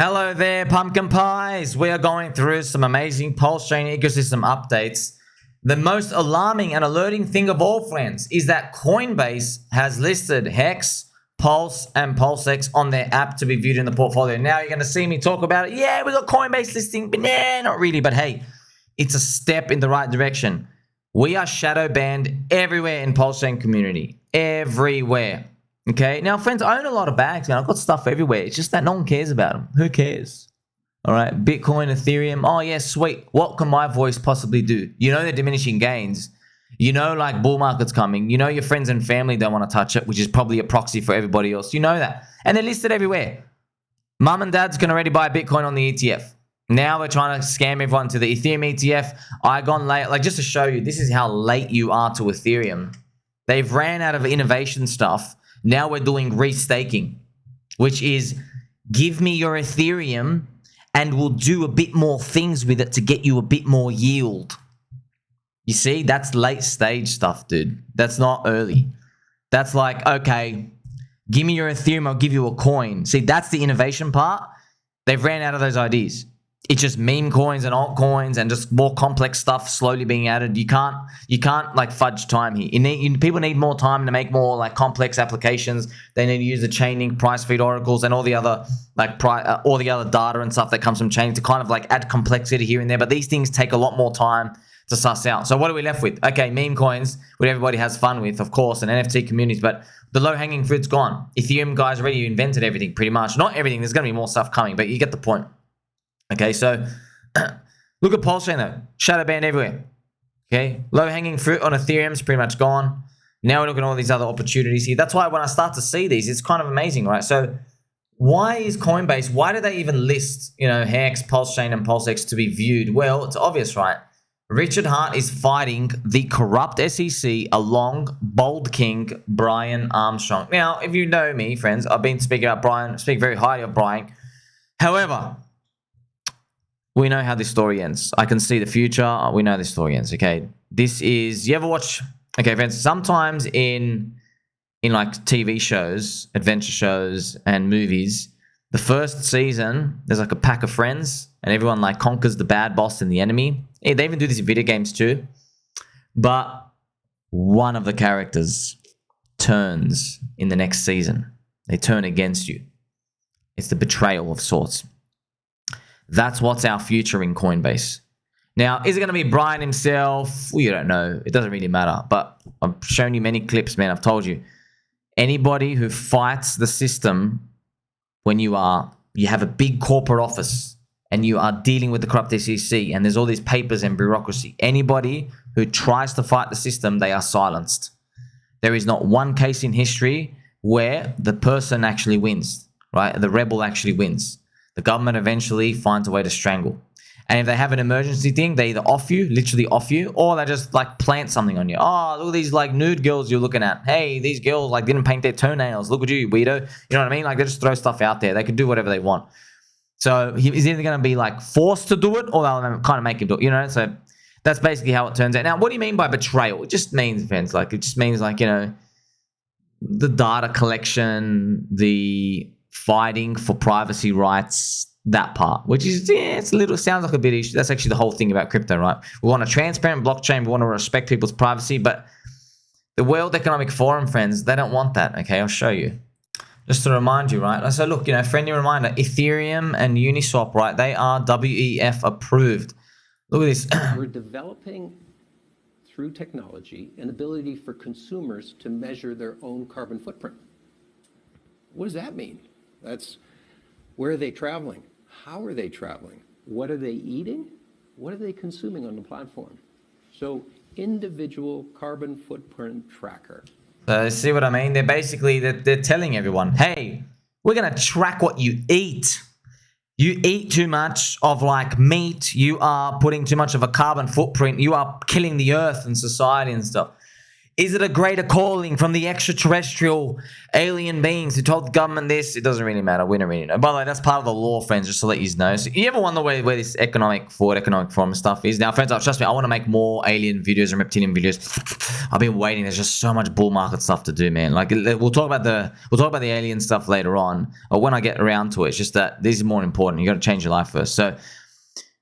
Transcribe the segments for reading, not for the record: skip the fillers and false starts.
Hello there, pumpkin pies. We are going through some amazing PulseChain ecosystem updates. The most alarming and alerting thing of all, friends, is that Coinbase has listed HEX, Pulse, and PulseX on their app to be viewed in the portfolio. Now you're going to see me talk about it. Yeah, we got Coinbase listing, but nah, not really. But hey, it's a step in the right direction. We are shadow banned everywhere in PulseChain community. Everywhere. Okay, now friends, I own a lot of bags, man. I've got stuff everywhere. It's just that no one cares about them. Who cares? All right, Bitcoin, Ethereum. Oh yeah, sweet. What can my voice possibly do? You know they're diminishing gains. You know, like bull market's coming. You know your friends and family don't want to touch it, which is probably a proxy for everybody else. You know that, and they're listed everywhere. Mum and dad's can already buy Bitcoin on the ETF. Now we're trying to scam everyone to the Ethereum ETF. I gone late, like just to show you, this is how late you are to Ethereum. They've ran out of innovation stuff. Now we're doing restaking, which is give me your Ethereum and we'll do a bit more things with it to get you a bit more yield. You see, that's late stage stuff, dude. That's not early. That's like, okay, give me your Ethereum, I'll give you a coin. See, that's the innovation part. They've ran out of those ideas. It's just meme coins and altcoins and just more complex stuff slowly being added. You can't like fudge time here. People need more time to make more like complex applications. They need to use the chaining, price feed oracles, and all the other like all the other data and stuff that comes from chaining to kind of like add complexity here and there. But these things take a lot more time to suss out. So what are we left with? Okay, meme coins, what everybody has fun with, of course, and NFT communities. But the low-hanging fruit's gone. Ethereum guys already invented everything, pretty much. Not everything. There's going to be more stuff coming, but you get the point. Okay, so look at PulseChain though. Shadow banned everywhere. Okay, low-hanging fruit on Ethereum's pretty much gone. Now we're looking at all these other opportunities here. That's why when I start to see these, it's kind of amazing, right? So why is Coinbase, why do they even list, HEX, PulseChain, and PulseX to be viewed? Well, it's obvious, right? Richard Hart is fighting the corrupt SEC along Bold King Brian Armstrong. Now, if you know me, friends, I've been speaking about Brian, speak very highly of Brian. However, we know how this story ends. I can see the future. We know this story ends, okay? This is, you ever watch, okay, friends, sometimes in like TV shows, adventure shows, and movies, the first season, there's like a pack of friends, and everyone like conquers the bad boss and the enemy. Hey, they even do this in video games too. But one of the characters turns in the next season. They turn against you. It's the betrayal of sorts. That's what's our future in Coinbase. Now, is it going to be Brian himself? We don't know. It doesn't really matter. But I've shown you many clips, man. I've told you. Anybody who fights the system when you have a big corporate office and you are dealing with the corrupt SEC and there's all these papers and bureaucracy, anybody who tries to fight the system, they are silenced. There is not one case in history where the person actually wins, right? The rebel actually wins. The government eventually finds a way to strangle. And if they have an emergency thing, they either off you, literally off you, or they just like plant something on you. Oh, look at these like nude girls you're looking at. Hey, these girls like didn't paint their toenails. Look at you, weirdo. You know what I mean? Like they just throw stuff out there. They can do whatever they want. So he's either going to be like forced to do it or they'll kind of make him do it, So that's basically how it turns out. Now, what do you mean by betrayal? It just means, friends, like it just means like, the data collection, the fighting for privacy rights, that part, which is, it's a little, sounds like a bit issue. That's actually the whole thing about crypto, right? We want a transparent blockchain. We want to respect people's privacy, but the World Economic Forum, friends, they don't want that. Okay, I'll show you. Just to remind you, right? So look, friendly reminder, Ethereum and Uniswap, right? They are WEF approved. Look at this. We're developing through technology an ability for consumers to measure their own carbon footprint. What does that mean? That's where are they traveling? How are they traveling? What are they eating? What are they consuming on the platform? So individual carbon footprint tracker. So see what I mean? They're basically, they're telling everyone, hey, we're going to track what you eat. You eat too much of like meat. You are putting too much of a carbon footprint. You are killing the earth and society and stuff. Is it a greater calling from the extraterrestrial alien beings who told the government this? It doesn't really matter. We don't really know. By the way, that's part of the law, friends, just to let you know. So you ever wonder where this economic forum stuff is? Now, friends, trust me, I want to make more alien videos and reptilian videos. I've been waiting. There's just so much bull market stuff to do, man. Like, we'll talk about the alien stuff later on, or when I get around to it. It's just that this is more important. You got to change your life first. So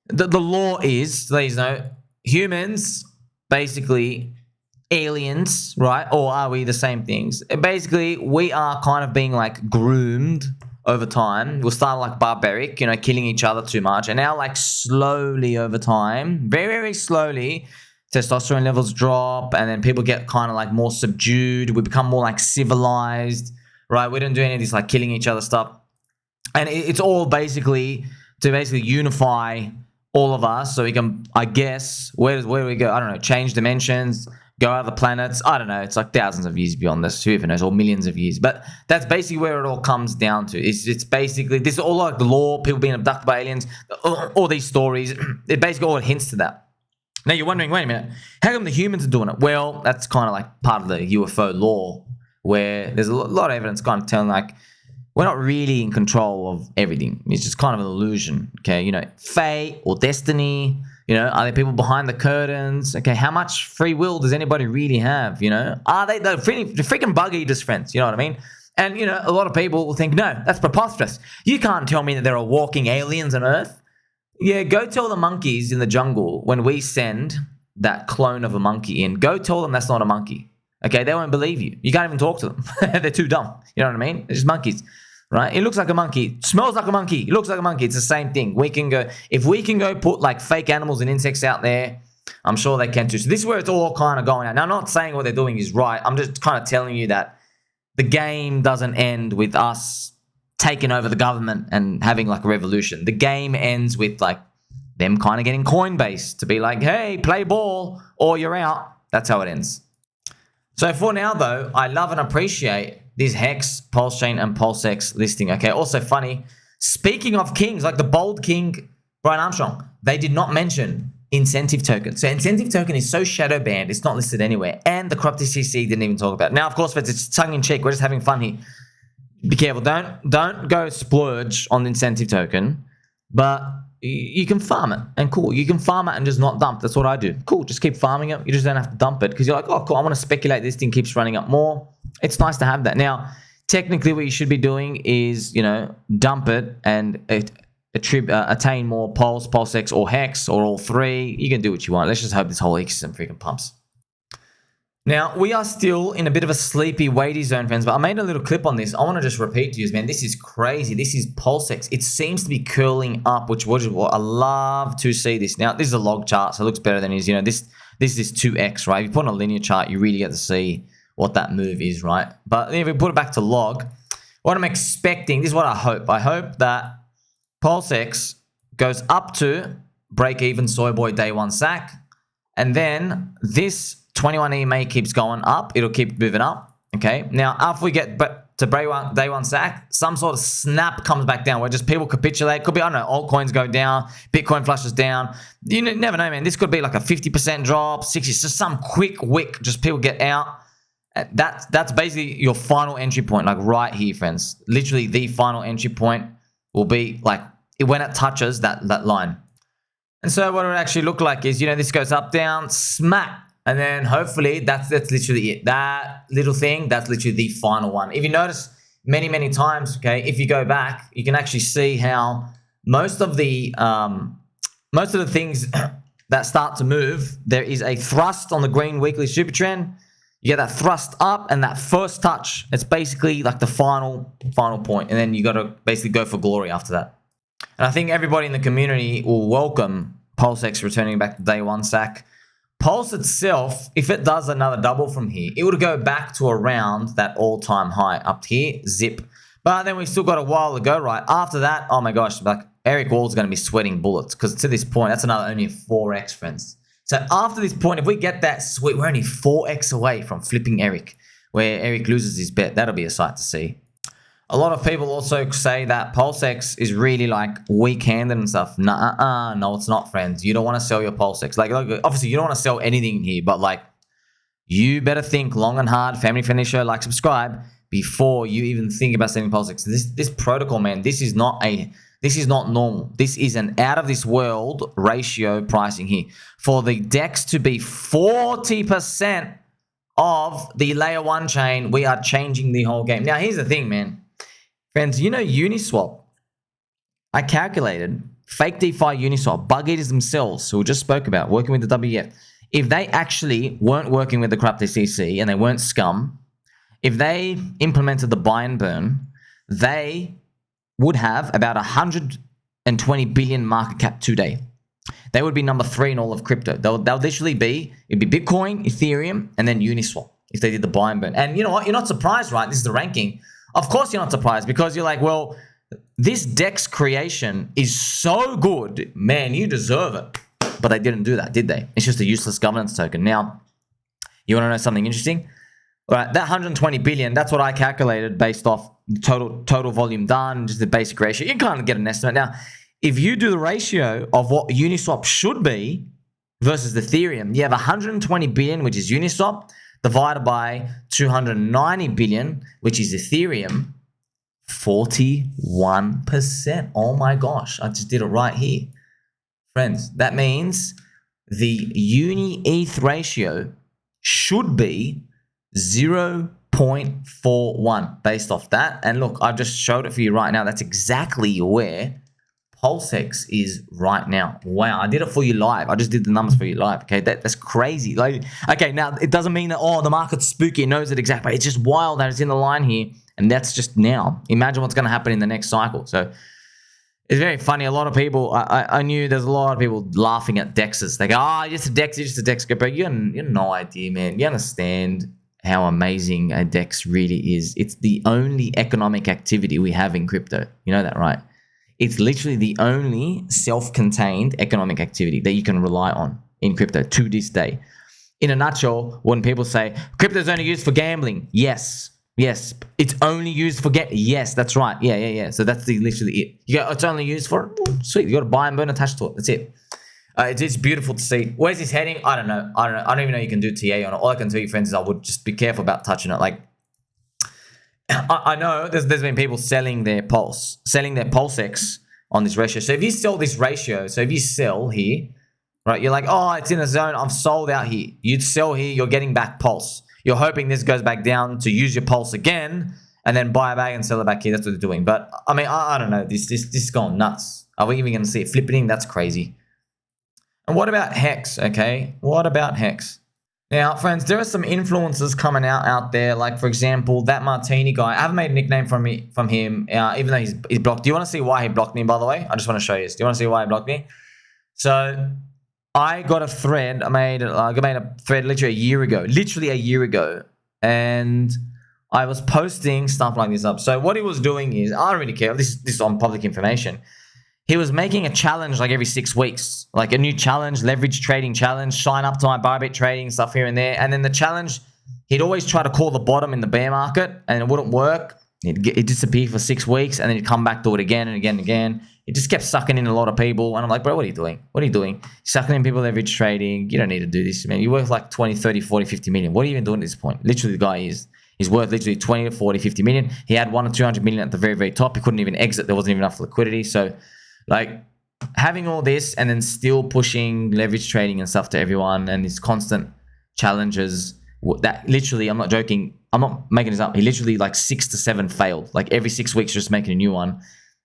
the law is, to let you know, humans basically aliens, right? Or are we the same things? Basically, we are kind of being like groomed over time. We'll start like barbaric, killing each other too much. And now like slowly over time, very, very slowly, testosterone levels drop and then people get kind of like more subdued. We become more like civilized, right? We don't do any of this like killing each other stuff. And it's all basically to unify all of us so we can, I guess, where do we go? I don't know, change dimensions, go other planets. I don't know. It's like thousands of years beyond this. Who even knows? Or millions of years. But that's basically where it all comes down to. It's basically, this is all like the law, people being abducted by aliens, all these stories. It basically all hints to that. Now you're wondering, wait a minute, how come the humans are doing it? Well, that's kind of like part of the UFO law, where there's a lot of evidence kind of telling like, we're not really in control of everything. It's just kind of an illusion. Okay, fate or destiny. Are there people behind the curtains? Okay, how much free will does anybody really have? Are they the freaking bug eaters, friends? You know what I mean? And, a lot of people will think, no, that's preposterous. You can't tell me that there are walking aliens on Earth. Yeah, go tell the monkeys in the jungle when we send that clone of a monkey in. Go tell them that's not a monkey. Okay, they won't believe you. You can't even talk to them. They're too dumb. You know what I mean? They're just monkeys. Right? It looks like a monkey. Smells like a monkey. It looks like a monkey. It's the same thing. If we can go put like fake animals and insects out there, I'm sure they can too. So this is where it's all kind of going out. Now, I'm not saying what they're doing is right. I'm just kind of telling you that the game doesn't end with us taking over the government and having like a revolution. The game ends with like them kind of getting Coinbase to be like, hey, play ball or you're out. That's how it ends. So for now, though, I love and appreciate this HEX, PulseChain, and PulseX listing. Okay, also funny. Speaking of kings, like the bold king, Brian Armstrong, they did not mention incentive token. So incentive token is so shadow banned, it's not listed anywhere. And the Corrupt CC didn't even talk about it. Now, of course, it's tongue in cheek. We're just having fun here. Be careful. Don't go splurge on the incentive token, but you can farm it and cool. You can farm it and just not dump. That's what I do. Cool. Just keep farming it. You just don't have to dump it because you're like, oh, cool. I want to speculate. This thing keeps running up more. It's nice to have that. Now, technically, what you should be doing is, dump it and attain more Pulse, PulseX, or HEX, or all three. You can do what you want. Let's just hope this whole ecosystem freaking pumps. Now, we are still in a bit of a sleepy, weighty zone, friends, but I made a little clip on this. I want to just repeat to you, man, this is crazy. This is PulseX. It seems to be curling up, which is what I love to see this. Now, this is a log chart, so it looks better than it is. This is 2x, right? If you put on a linear chart, you really get to see what that move is, right? But if we put it back to log, what I'm expecting, this is what I hope. I hope that PulseX goes up to break-even soy boy day one sack, and then this 21 EMA keeps going up. It'll keep moving up. Okay. Now, after we get to day one sack, some sort of snap comes back down where just people capitulate. Could be, I don't know, altcoins go down, Bitcoin flushes down. You never know, man. This could be like a 50% drop, 60, just some quick wick. Just people get out. That's basically your final entry point, like right here, friends. Literally, the final entry point will be like when it touches that line. And so, what it would actually look like is, this goes up, down, smack. And then hopefully that's literally it. That little thing, that's literally the final one. If you notice many times, okay, if you go back, you can actually see how most of the things that start to move, there is a thrust on the green weekly super trend. You get that thrust up and that first touch. It's basically like the final point. And then you got to basically go for glory after that. And I think everybody in the community will welcome PulseX returning back to day one sack. Pulse itself, if it does another double from here, it would go back to around that all-time high up here, zip. But then we still got a while to go, right? After that, oh my gosh, like Eric Wall's going to be sweating bullets because to this point, that's another only 4x, friends. So after this point, if we get that sweet, we're only 4x away from flipping Eric, where Eric loses his bet. That'll be a sight to see. A lot of people also say that PulseX is really like weak-handed and stuff. No, it's not, friends. You don't want to sell your PulseX. Like obviously, you don't want to sell anything in here, but like, you better think long and hard, family friendly show, like, subscribe, before you even think about selling PulseX. This protocol, man, this is not normal. This is an out of this world ratio pricing here. For the DEX to be 40% of the layer 1 chain, we are changing the whole game. Now, here's the thing, man. Friends, you know Uniswap. I calculated Fake-DeFi Uniswap, bug eaters themselves, who we just spoke about, working with the WEF. If they actually weren't working with the corrupt SEC and they weren't scum, if they implemented the buy and burn, they would have about 120 billion market cap today. They would be number 3 in all of crypto. They'll literally be, it'd be Bitcoin, Ethereum, and then Uniswap if they did the buy and burn. And you know what? You're not surprised, right? This is the ranking. Of course you're not surprised, because you're like, well, this DEX creation is so good, man, you deserve it. But they didn't do that, did they? It's just a useless governance token. Now, you want to know something interesting? All right, that 120 billion, that's what I calculated based off total volume done, just the basic ratio. You can kind of get an estimate. Now, if you do the ratio of what Uniswap should be versus Ethereum, you have 120 billion, which is Uniswap, divided by 290 billion, which is Ethereum, 41%. Oh my gosh, I just did it right here. Friends, that means the Uni-ETH ratio should be 0.41 based off that. And look, I've just showed it for you right now. That's exactly where PulseX is right now. Wow, I did it for you live. I just did the numbers for you live. Okay, that's crazy. Like, okay, now it doesn't mean that, oh, the market's spooky, it knows it exactly. It's just wild that it's in the line here, and that's just now. Imagine what's going to happen in the next cycle. So it's very funny. A lot of people, I knew there's a lot of people laughing at DEXs. They go, oh, just a DEX, just a DEX. But you have no idea, man. You understand how amazing a DEX really is. It's the only economic activity we have in crypto. You know that, right? It's literally the only self-contained economic activity that you can rely on in crypto to this day. In a nutshell, when people say crypto is only used for gambling, yes, it's only used for yes, that's right, yeah. So that's literally it. It's only used for sweet. You got to buy and burn attached to it. That's it. It's beautiful to see. Where's this heading? I don't know. I don't even know you can do TA on it. All I can tell you, friends, is I would just be careful about touching it. Like, I know there's been people selling their PulseX on this ratio. So if you sell this ratio, so if you sell here, right, you're like, oh, it's in a zone, I've sold out here. You'd sell here, you're getting back Pulse. You're hoping this goes back down to use your Pulse again and then buy it back and sell it back here. That's what they're doing. But I mean, I don't know. This is going nuts. Are we even going to see it flipping? That's crazy. And what about HEX? Okay, what about HEX? Now, friends, there are some influencers coming out there. Like, for example, that Martini guy. I haven't made a nickname from him, even though he's blocked. Do you want to see why he blocked me, by the way? I just want to show you this. Do you want to see why he blocked me? So I got a thread. I made a thread literally a year ago, and I was posting stuff like this up. So what he was doing is, I don't really care. This is on public information. He was making a challenge like every 6 weeks, like a new challenge, leverage trading challenge, sign up to my Bybit trading, stuff here and there. And then the challenge, he'd always try to call the bottom in the bear market and it wouldn't work. It'd disappear for 6 weeks and then he'd come back to it again and again and again. It just kept sucking in a lot of people. And I'm like, bro, what are you doing? What are you doing? Sucking in people leverage trading. You don't need to do this, man. You're worth like 20, 30, 40, 50 million. What are you even doing at this point? Literally, the guy is. He's worth literally 20 to 40, 50 million. He had 100 or 200 million at the very, very top. He couldn't even exit. There wasn't even enough liquidity. So, like, having all this and then still pushing leverage trading and stuff to everyone and these constant challenges that literally, I'm not joking, I'm not making this up. He literally like 6 to 7 failed. Like every 6 weeks, just making a new one.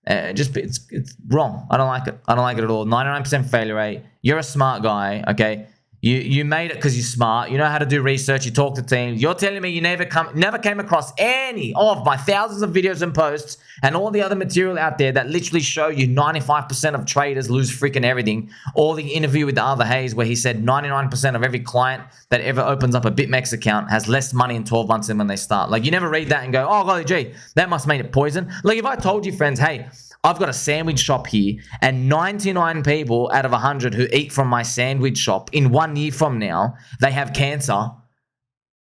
It's wrong. I don't like it. I don't like it at all. 99% failure rate. You're a smart guy, okay? You made it because you're smart. You know how to do research. You talk to teams. You're telling me you never came across any of my thousands of videos and posts and all the other material out there that literally show you 95% of traders lose freaking everything. Or the interview with the other Hayes where he said 99% of every client that ever opens up a BitMEX account has less money in 12 months than when they start. Like, you never read that and go, oh, golly gee, that must mean it poison. Like, if I told you, friends, hey, I've got a sandwich shop here and 99 people out of 100 who eat from my sandwich shop in 1 year from now, they have cancer.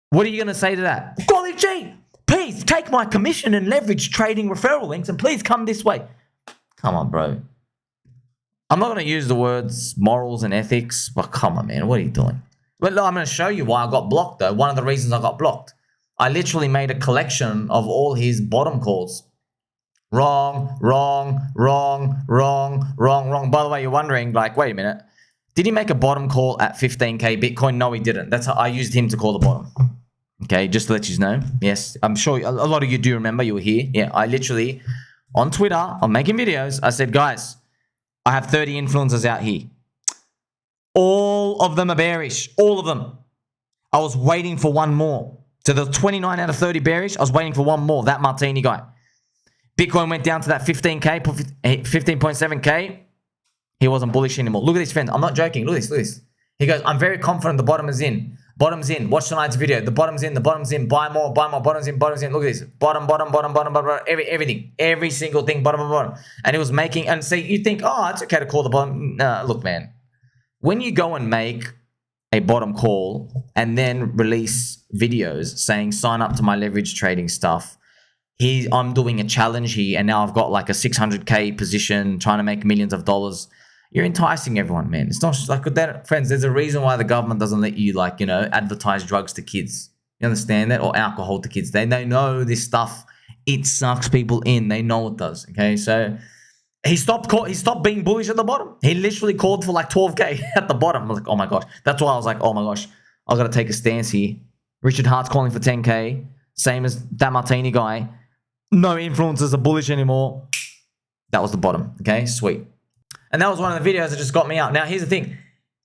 What are you going to say to that? Golly gee, please take my commission and leverage trading referral links and please come this way. Come on, bro. I'm not going to use the words morals and ethics, but come on, man. What are you doing? But look, I'm going to show you why I got blocked, though. One of the reasons I got blocked. I literally made a collection of all his bottom calls. Wrong, wrong, wrong, wrong, wrong, wrong. By the way, you're wondering, like, wait a minute. Did he make a bottom call at 15K Bitcoin? No, he didn't. That's how I used him to call the bottom. Okay, just to let you know. Yes, I'm sure a lot of you do remember. You were here. Yeah, I literally, on Twitter, I'm making videos. I said, guys, I have 30 influencers out here. All of them are bearish. All of them. I was waiting for one more. To the 29 out of 30 bearish, I was waiting for one more. That Martini guy. Bitcoin went down to that 15K, 15.7K. He wasn't bullish anymore. Look at this, friend. I'm not joking. Look at this. Look at this. He goes, I'm very confident the bottom is in. Bottom's in. Watch tonight's video. The bottom's in. The bottom's in. Buy more. Buy more. Bottom's in. Bottom's in. Look at this. Bottom, bottom, bottom, bottom, bottom. Everything. Every single thing. Bottom, bottom, bottom. And it was making. And see, you think, oh, it's okay to call the bottom. Look, man. When you go and make a bottom call and then release videos saying sign up to my leverage trading stuff. I'm doing a challenge here and now I've got like a 600K position trying to make millions of dollars. You're enticing everyone, man. It's not like that, friends. There's a reason why the government doesn't let you, like, you know, advertise drugs to kids. You understand that? Or alcohol to kids. They know this stuff. It sucks people in. They know it does. Okay, so he stopped being bullish at the bottom. He literally called for like 12K at the bottom. I was like, oh my gosh. That's why I was like, oh my gosh, I've got to take a stance here. Richard Hart's calling for 10K. Same as that Martini guy. No influencers are bullish anymore. That was the bottom. Okay, sweet. And that was one of the videos that just got me out. Now, here's the thing.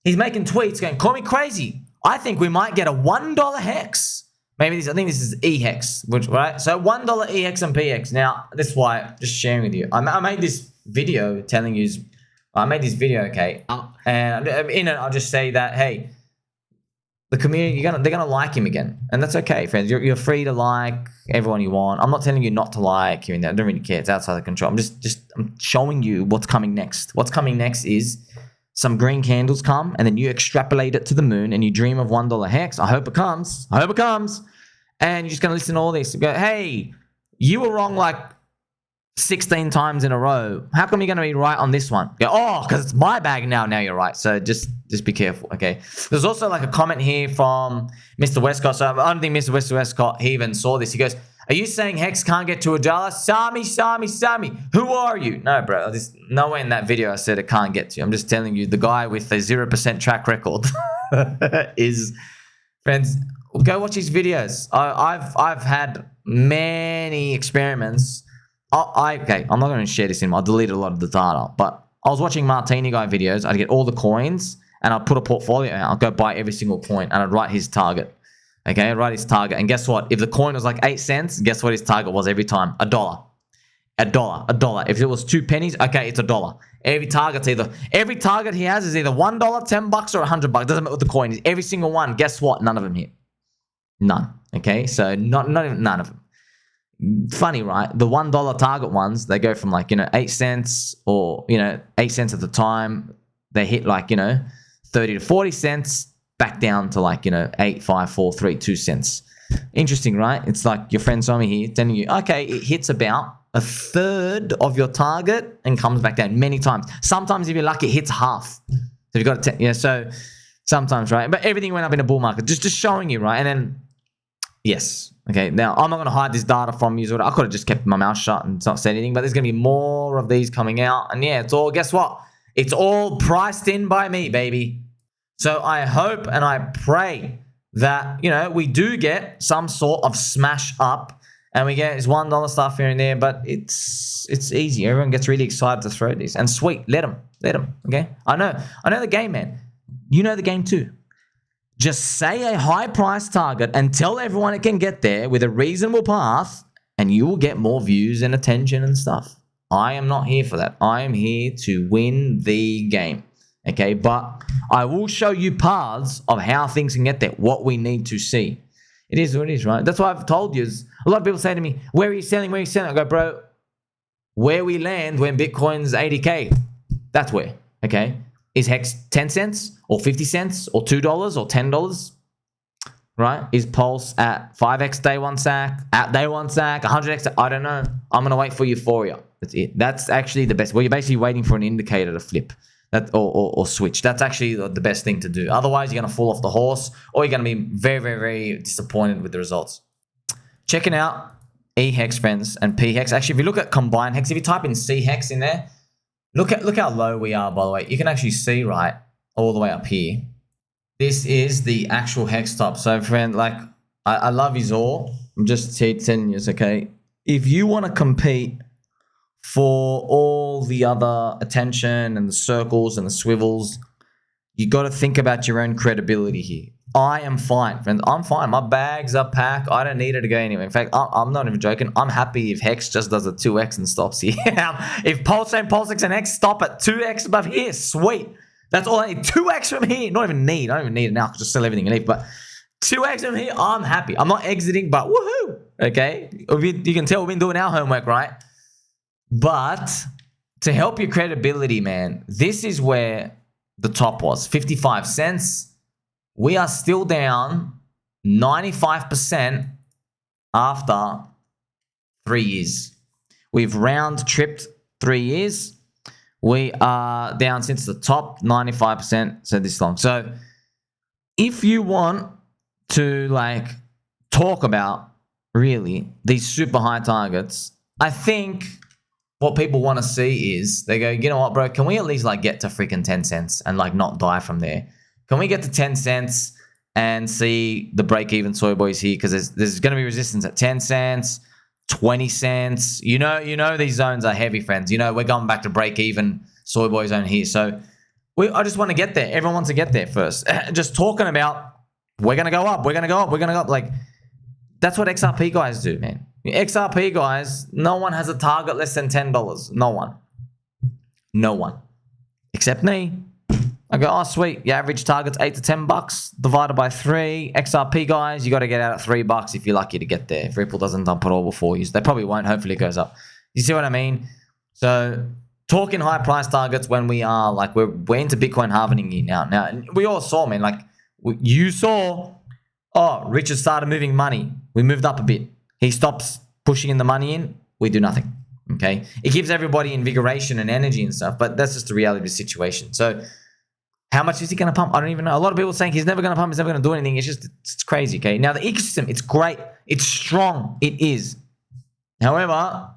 He's making tweets going, call me crazy. I think we might get a $1 HEX. Maybe this, I think this is EHEX, which, right? So $1 EHEX and PX. Now, this is why, just sharing with you. I made this video telling you, I made this video, okay? And in it, I'll just say that, hey, the community, they're gonna like him again. And that's okay, friends. You're free to like everyone you want. I'm not telling you not to like here and there. I don't really care. It's outside of control. I'm showing you what's coming next. What's coming next is some green candles come and then you extrapolate it to the moon and you dream of $1 HEX. I hope it comes. I hope it comes. And you're just going to listen to all this and go, hey, you were wrong like 16 times in a row. How come you're going to be right on this one? Go, oh, because it's my bag now. Now you're right. So just be careful, okay? There's also like a comment here from Mr. Westcott. So I don't think Mr. Westcott, he even saw this. He goes, are you saying HEX can't get to $1? Sami, who are you? No, bro. There's nowhere in that video I said it can't get to. I'm just telling you, the guy with a 0% track record is, friends, go watch his videos. I've had many experiments. Okay, I'm not going to share this in. I deleted a lot of the data, but I was watching Martini Guy videos. I'd get all the coins and I'd put a portfolio out. I'd go buy every single coin and I'd write his target. Okay, I'd write his target. And guess what? If the coin was like 8 cents, guess what his target was every time? $1. $1. If it was 2 pennies, okay, it's $1. Every target he has is either $1, $10, or $100. Doesn't matter what the coin is. Every single one. Guess what? None of them hit. None. Okay, so not even none of them. Funny, right? The $1 target ones, they go from like, 8 cents or, 8 cents at the time. They hit like, 30 to 40 cents, back down to like, 8, 5, 4, 3, 2 cents. Interesting, right? It's like your friend Tommy here telling you, okay, it hits about a third of your target and comes back down many times. Sometimes if you're lucky, it hits half. So you've got to, so sometimes, right? But everything went up in a bull market, just showing you, right? And then, yes. Okay, now I'm not going to hide this data from you. I could have just kept my mouth shut and not said anything, but there's going to be more of these coming out. And yeah, it's all, guess what? It's all priced in by me, baby. So I hope and I pray that, we do get some sort of smash up and we get this $1 stuff here and there, but it's easy. Everyone gets really excited to throw this. And sweet, let them, okay? I know the game, man. You know the game too. Just say a high price target and tell everyone it can get there with a reasonable path and you will get more views and attention and stuff. I am not here for that. I am here to win the game. Okay, but I will show you paths of how things can get there, what we need to see. It is what it is, right? That's why I've told you. A lot of people say to me, where are you selling? I go, bro, where we land when Bitcoin's 80K, that's where, okay? Is HEX 10 cents or 50 cents or $2 or $10, right? Is Pulse at 5x day one sack, at day one sack, 100x? I don't know. I'm going to wait for euphoria. That's it. That's actually the best. Well, you're basically waiting for an indicator to flip. or switch. That's actually the best thing to do. Otherwise, you're going to fall off the horse, or you're going to be very, very, very disappointed with the results. Checking out EHEX, friends, and PHEX. Actually, if you look at combined hex, if you type in CHEX in there, look how low we are, by the way. You can actually see, right, all the way up here. This is the actual hex top. So, friend, like, I love you all. I'm just telling you, okay? If you want to compete for all the other attention and the circles and the swivels, you got to think about your own credibility here. I am fine, friends. I'm fine. My bags are packed. I don't need it to go anywhere. In fact, I'm not even joking. I'm happy if HEX just does a 2x and stops here. If PulseChain, PulseX, and HEX stop at 2x above here, sweet. That's all I need. 2x from here. Not even need. I don't even need it now. I can just sell everything and leave. But 2x from here, I'm happy. I'm not exiting, but woohoo. Okay? You can tell we've been doing our homework, right? But to help your credibility, man, this is where the top was. 55 cents. We are still down 95% after 3 years. We've round tripped 3 years. We are down since the top 95%, so this long. So if you want to like talk about really these super high targets, I think what people want to see is they go, you know what, bro, can we at least like get to freaking 10 cents and like not die from there? Can we get to 10 cents and see the break-even soy boys here? Because there's going to be resistance at 10 cents, 20 cents. You know these zones are heavy, friends. You know we're going back to break-even soy boy zone here. So I just want to get there. Everyone wants to get there first. Just talking about we're going to go up, we're going to go up, we're going to go up. Like, that's what XRP guys do, man. XRP guys, no one has a target less than $10. No one. No one. Except me. I go, oh, sweet. Your average target's $8 to $10 divided by 3. XRP guys, you got to get out at $3 if you're lucky to get there. If Ripple doesn't dump it all before you. They probably won't. Hopefully it goes up. You see what I mean? So talking high price targets when we are like, we're into Bitcoin halving here now. Now, we all saw, man, like you saw, oh, Richard started moving money. We moved up a bit. He stops pushing in the money in. We do nothing. Okay. It gives everybody invigoration and energy and stuff, but that's just the reality of the situation. So how much is he going to pump? I don't even know. A lot of people are saying he's never going to pump. He's never going to do anything. It's crazy. Okay. Now the ecosystem, it's great. It's strong. It is. However,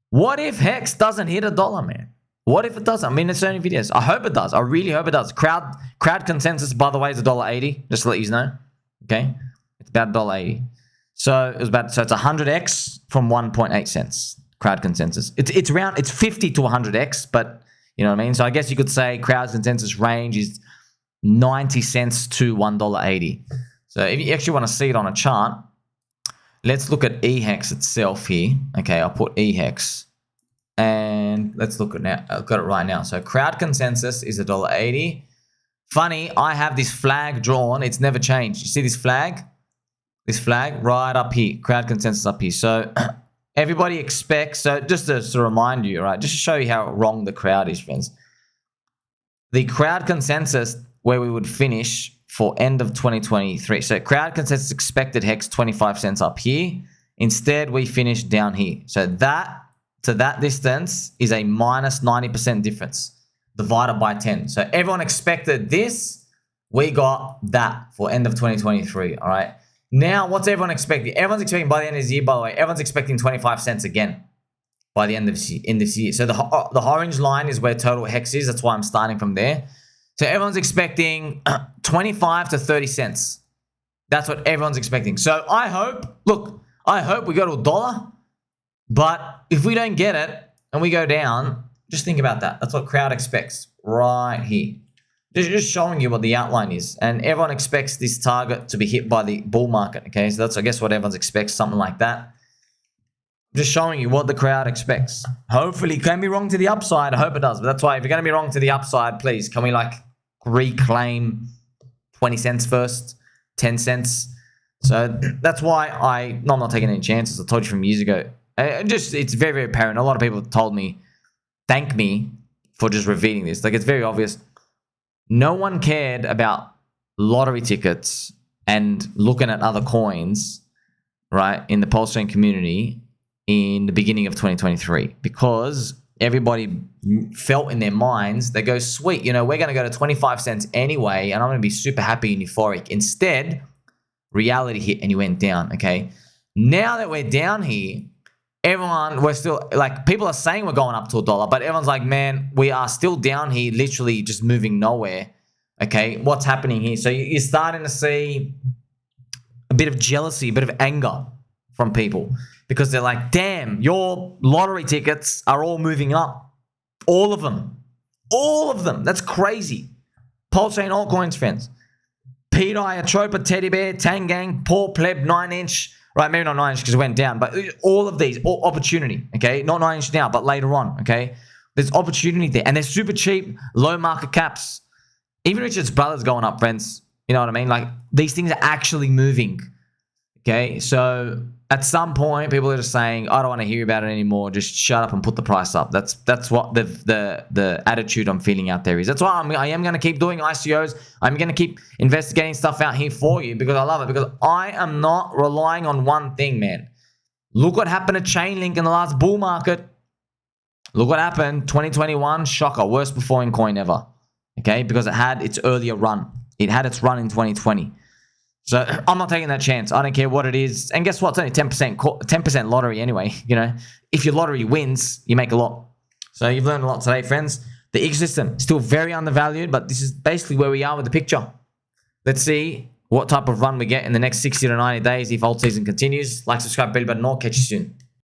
what if HEX doesn't hit $1, man? What if it doesn't? I mean, it's only videos. I hope it does. I really hope it does. Crowd consensus, by the way, is $1.80. Just to let you know. Okay. It's about $1.80. So it's 100x from 1.8 cents. Crowd consensus. It's around, it's 50 to 100x, but you know what I mean? So I guess you could say crowd consensus range is 90 cents to $1.80. So if you actually want to see it on a chart, let's look at EHEX itself here. Okay, I'll put EHEX. And let's look at now. I've got it right now. So crowd consensus is $1.80. Funny, I have this flag drawn. It's never changed. You see this flag? This flag right up here. Crowd consensus up here. So everybody expects, so just to remind you, right, just to show you how wrong the crowd is, friends. The crowd consensus where we would finish for end of 2023. So crowd consensus expected HEX 25 cents up here. Instead, we finished down here. So that to that distance is a minus 90% difference divided by 10. So everyone expected this. We got that for end of 2023, all right? Now, what's everyone expecting? Everyone's expecting by the end of this year, by the way, everyone's expecting 25 cents again by the end of this year. So the orange line is where total HEX is. That's why I'm starting from there. So everyone's expecting 25 to 30 cents. That's what everyone's expecting. So I hope we go to $1. But if we don't get it and we go down, just think about that. That's what crowd expects right here. Just showing you what the outline is. And everyone expects this target to be hit by the bull market. Okay, so that's, I guess, what everyone expects, something like that. Just showing you what the crowd expects. Hopefully, can be wrong to the upside. I hope it does. But that's why, if you're going to be wrong to the upside, please, can we like reclaim 20 cents first, 10 cents? So that's why I'm not taking any chances. I told you from years ago. It's very, very apparent. A lot of people told me, thank me for just revealing this. Like, it's very obvious. No one cared about lottery tickets and looking at other coins, right, in the PulseChain community in the beginning of 2023, because everybody felt in their minds, they go, sweet, you know, we're going to go to 25 cents anyway, and I'm going to be super happy and euphoric. Instead, reality hit and you went down, okay? Now that we're down here, we're still, like, people are saying we're going up to $1, but everyone's like, man, we are still down here, literally just moving nowhere, okay? What's happening here? So you're starting to see a bit of jealousy, a bit of anger from people because they're like, damn, your lottery tickets are all moving up. All of them. All of them. That's crazy. PulseChain altcoins, friends. Peter, Atropa, Teddy Bear, Tangang, Paul Pleb, 9-inch. Right, maybe not 9-inch because it went down, but all of these, all opportunity, okay? Not 9-inch now, but later on, okay? There's opportunity there, and they're super cheap, low market caps. Even Richard's brother's going up, friends. You know what I mean? Like, these things are actually moving, okay? So at some point, people are just saying, I don't want to hear about it anymore. Just shut up and put the price up. That's what the attitude I'm feeling out there is. That's why I am going to keep doing ICOs. I'm going to keep investigating stuff out here for you because I love it. Because I am not relying on one thing, man. Look what happened to Chainlink in the last bull market. Look what happened. 2021, shocker. Worst performing coin ever. Okay? Because it had its earlier run. It had its run in 2020. So I'm not taking that chance. I don't care what it is. And guess what? It's only 10% lottery anyway. You know, if your lottery wins, you make a lot. So you've learned a lot today, friends. The ecosystem still very undervalued, but this is basically where we are with the picture. Let's see what type of run we get in the next 60 to 90 days if alt season continues. Like, subscribe, bell button, or catch you soon.